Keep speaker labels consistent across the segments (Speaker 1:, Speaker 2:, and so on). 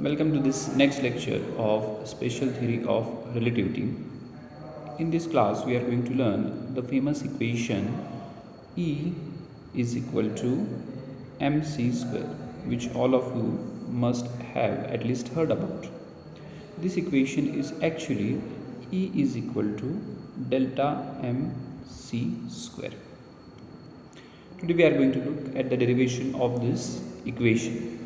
Speaker 1: Welcome to this next lecture of special theory of relativity. In this class, we are going to learn the famous equation E is equal to mc square, which all of you must have at least heard about. This equation is actually E is equal to delta mc square. Today we are going to look at the derivation of this equation.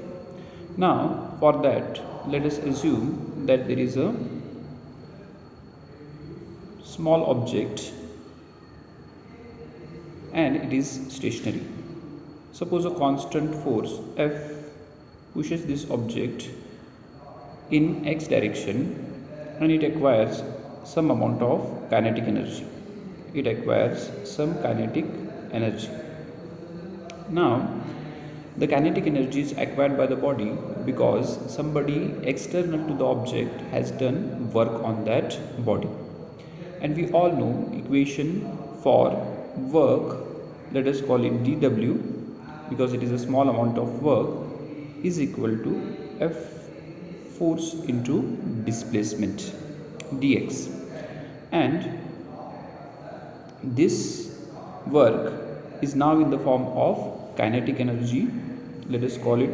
Speaker 1: Now, for that, let us assume that there is a small object and it is stationary. Suppose a constant force F pushes this object in x direction and it acquires some amount of kinetic energy. It acquires some kinetic energy. Now, the kinetic energy is acquired by the body because somebody external to the object has done work on that body. And we all know equation for work, let us call it dw, because it is a small amount of work, is equal to F force into displacement dx. And this work is now in the form of kinetic energy, let us call it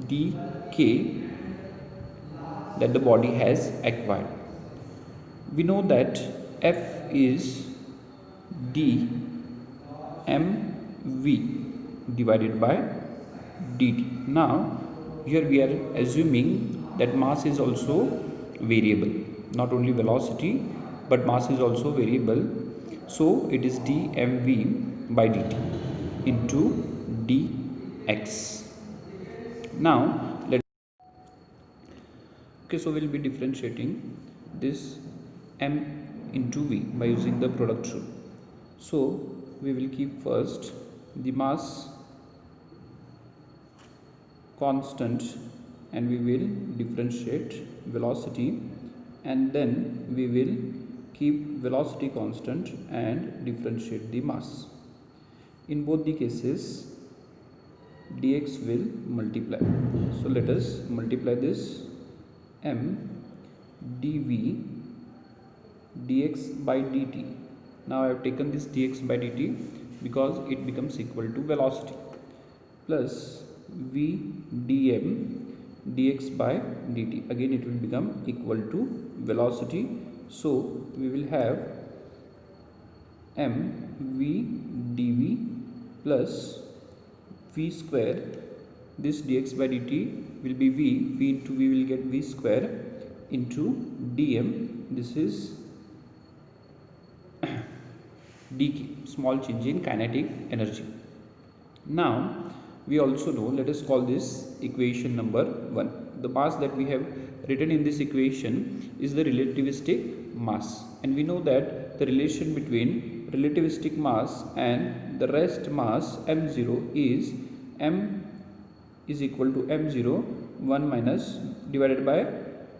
Speaker 1: dk, that the body has acquired. We know that F is dmv divided by dt. Now here we are assuming that mass is also variable, not only velocity but mass is also variable, so it is dmv by dt into dx. Now so we'll be differentiating this m into v by using the product rule. So we will keep first the mass constant and we will differentiate velocity, and then we will keep velocity constant and differentiate the mass. In both the cases dx will multiply, so let us multiply this m dv dx by dt. Now I have taken this dx by dt because it becomes equal to velocity, plus v dm dx by dt, again it will become equal to velocity, so we will have m v dv plus v square, this dx by dt will be v into v will get v square into dm, this is dk, small change in kinetic energy. Now we also know, let us call this equation number 1. The mass that we have written in this equation is the relativistic mass, and we know that the relation between relativistic mass and the rest mass m0 is m is equal to m0 1 minus divided by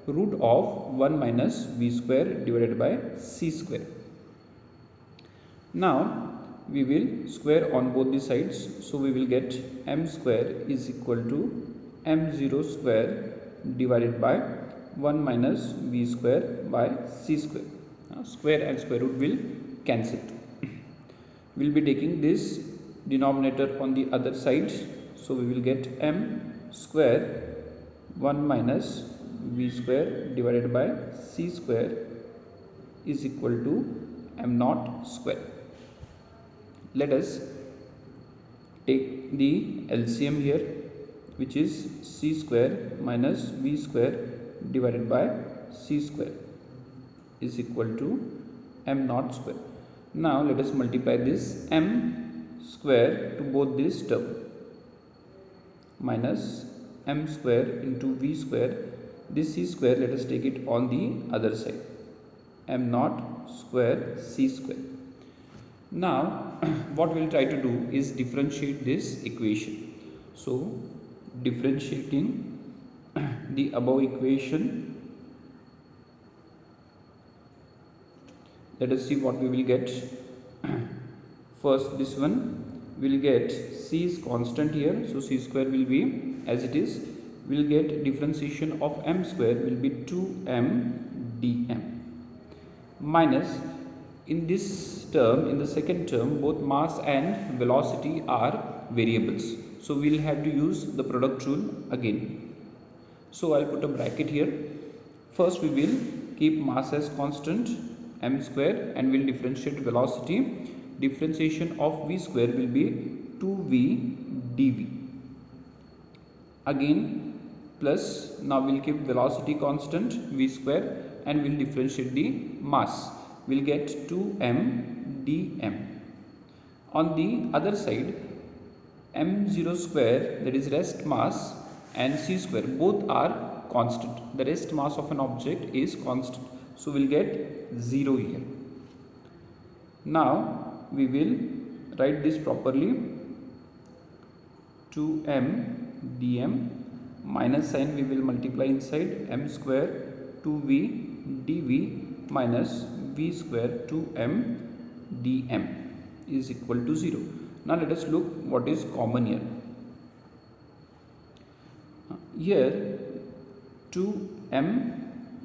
Speaker 1: root of 1 minus v square divided by c square. Now we will square on both the sides, so we will get m square is equal to m0 square divided by 1 minus v square by c square. Now square and square root will cancel. We will be taking this denominator on the other side, so we will get m square 1 minus v square divided by c square is equal to m naught square. Let us take the LCM here, which is c square minus v square divided by c square is equal to m naught square. Now let us multiply this m square to both this term, minus m square into v square, this c square let us take it on the other side, m naught square c square. Now what we will try to do is differentiate this equation. So differentiating the above equation, let us see what we will get. First this one will get c is constant here, so c square will be as it is, we'll get differentiation of m square will be 2m dm minus, in this term, in the second term, both mass and velocity are variables, so we'll have to use the product rule again. So I'll put a bracket here. First we will keep mass as constant m square and we'll differentiate velocity. Differentiation of v square will be 2v dv. Again plus, now we'll keep velocity constant v square and we'll differentiate the mass. We'll get 2m dm. On the other side, m0 square, that is rest mass, and c square, both are constant. The rest mass of an object is constant, so we'll get 0 here. Now we will write this properly. 2m dm minus sign we will multiply inside, m square 2v dv minus v square 2m dm is equal to 0. Now let us look what is common here. Here 2m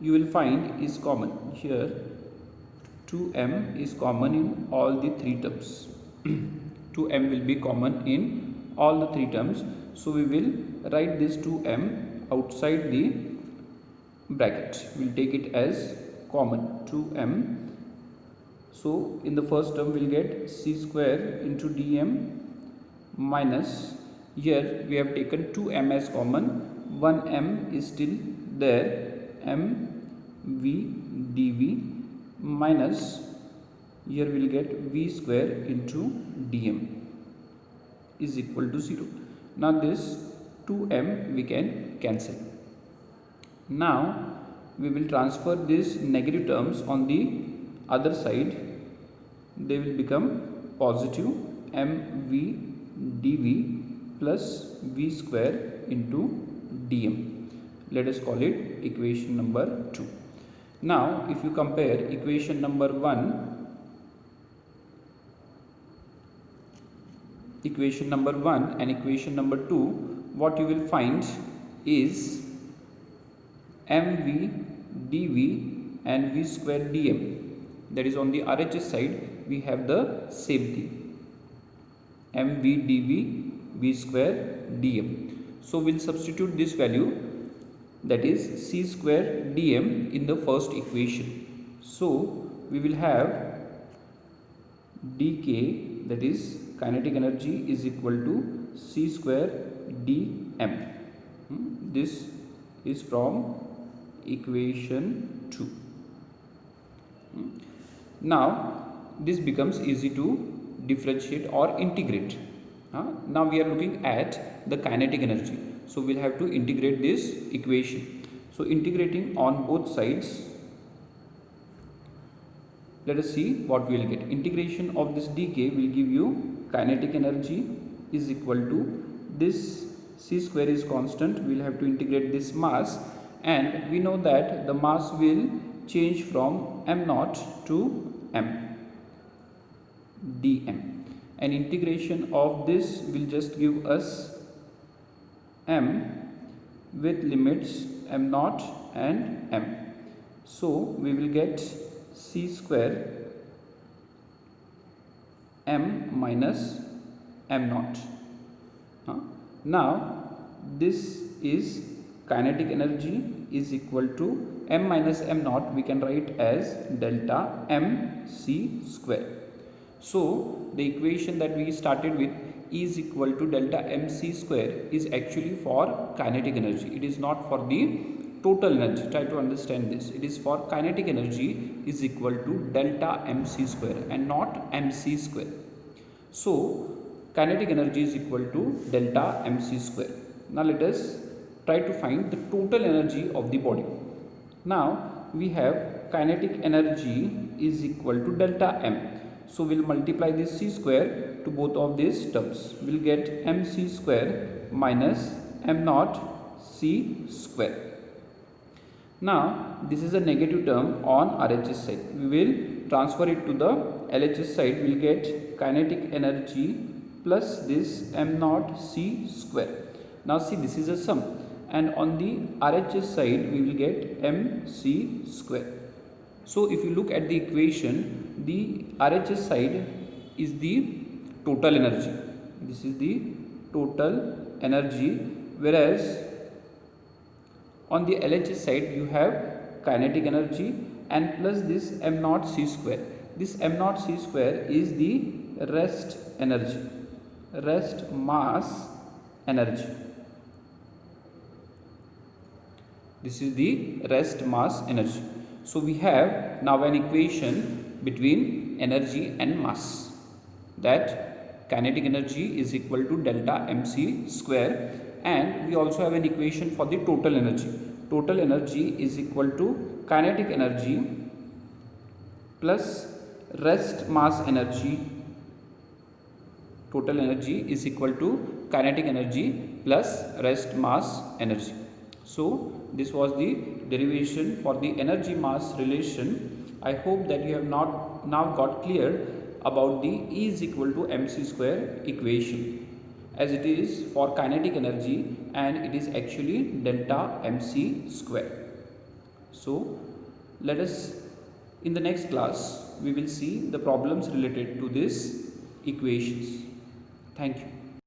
Speaker 1: you will find is common. Here 2m is common in all the three terms. 2m will be common in all the three terms, so we will write this 2m outside the bracket. We'll take it as common 2m. So in the first term we'll get c square into dm minus, here we have taken 2m as common, 1m is still there, m v dv minus, here we'll get v square into dm is equal to 0. Now this 2m we can cancel. Now we will transfer these negative terms on the other side. They will become positive mv dv plus v square into dm. Let us call it equation number 2. Now if you compare equation number 1, equation number 1 and equation number 2, what you will find is mv dv and v square dm, that is on the RHS side we have the same thing, mv dv v square dm. So we'll substitute this value, that is c square dm, in the first equation. So we will have dk, that is kinetic energy, is equal to c square dm. This is from equation 2. Now this becomes easy to differentiate or integrate. Now we are looking at the kinetic energy, so we'll have to integrate this equation. So integrating on both sides, let us see what we will get. Integration of this dk will give you kinetic energy is equal to, this c square is constant, we will have to integrate this mass, and we know that the mass will change from m naught to m dm, and integration of this will just give us m with limits m naught and m. So we will get c square m minus m naught. Now this is kinetic energy is equal to m minus m naught, we can write as delta m c square. So the equation that we started with is equal to delta m c square is actually for kinetic energy. It is not for the total energy. Try to understand this. It is for kinetic energy is equal to delta m c square and not m c square. So kinetic energy is equal to delta m c square. Now let us try to find the total energy of the body. Now we have kinetic energy is equal to delta m. So we'll multiply this c square to both of these terms. We'll get mc square minus m naught c square. Now this is a negative term on RHS side. We will transfer it to the LHS side. We'll get kinetic energy plus this m naught c square. Now see, this is a sum and on the RHS side we will get mc square. So if you look at the equation, the RHS side is the total energy. This is the total energy, whereas on the LHS side you have kinetic energy and plus this m naught c square. This m naught c square is the rest energy, rest mass energy. This is the rest mass energy. So we have now an equation between energy and mass, that kinetic energy is equal to delta mc square, and we also have an equation for the total energy. Total energy is equal to kinetic energy plus rest mass energy. Total energy is equal to kinetic energy plus rest mass energy. So this was the derivation for the energy mass relation. I hope that you have now got clear about the E is equal to mc square equation, as it is for kinetic energy and it is actually delta mc square. So let us, in the next class we will see the problems related to these equations. Thank you.